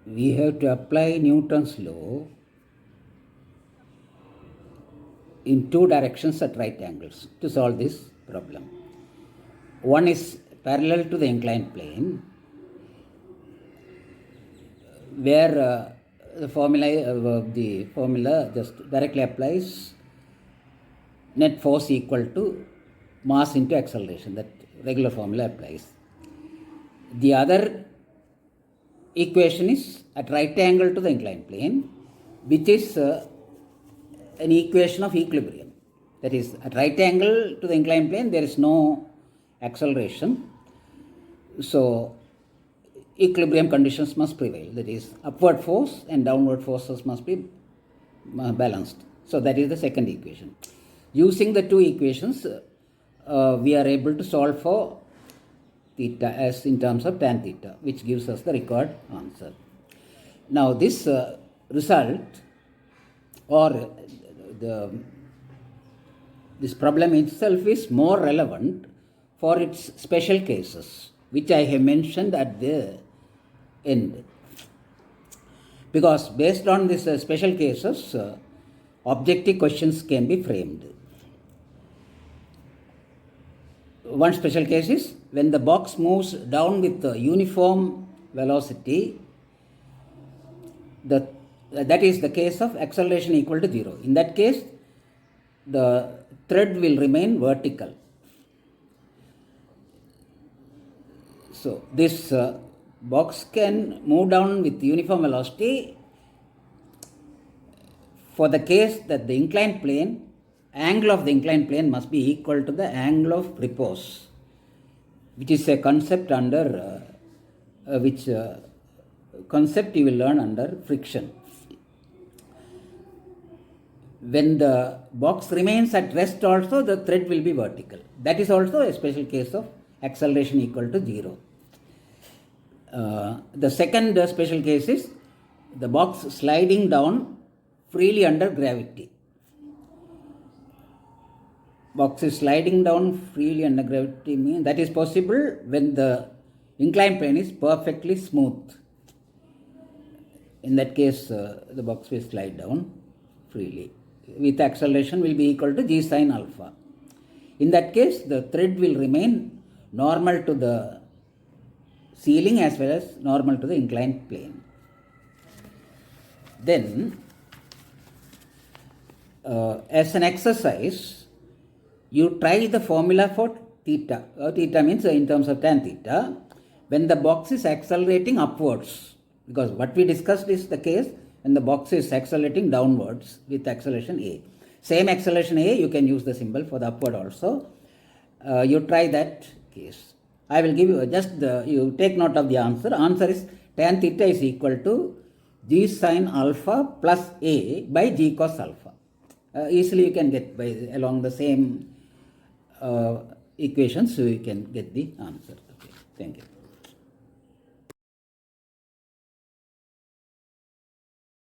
We have to apply Newton's law in two directions at right angles to solve this problem. One is parallel to the inclined plane, where the formula just directly applies net force equal to mass into acceleration. That regular formula applies. The other equation is at right angle to the inclined plane, which is an equation of equilibrium. That is, at right angle to the inclined plane, there is no acceleration. So, equilibrium conditions must prevail. That is, upward force and downward forces must be balanced. So, that is the second equation. Using the two equations, we are able to solve for theta as in terms of tan theta, which gives us the required answer. Now, this result or this problem itself is more relevant for its special cases, which I have mentioned at the end. Because based on these special cases, objective questions can be framed. One special case is when the box moves down with the uniform velocity, that is the case of acceleration equal to 0. In that case, the thread will remain vertical. So, this box can move down with uniform velocity for the case that the inclined plane, angle of the inclined plane must be equal to the angle of repose, which is a concept under concept you will learn under friction. When the box remains at rest also, the thread will be vertical. That is also a special case of acceleration equal to 0. The second special case is the box sliding down freely under gravity. Box is sliding down freely under gravity means that is possible when the inclined plane is perfectly smooth. In that case, the box will slide down freely with acceleration will be equal to g sin alpha. In that case, the thread will remain normal to the ceiling as well as normal to the inclined plane. Then, as an exercise, you try the formula for theta. Theta means in terms of tan theta, when the box is accelerating upwards, because what we discussed is the case when the box is accelerating downwards with acceleration A. Same acceleration A, you can use the symbol for the upward also. You try that case. I will give you just you take note of the answer. Answer is tan theta is equal to g sin alpha plus A by g cos alpha. Easily you can get by along the same equations, so you can get the answer. Okay. Thank you.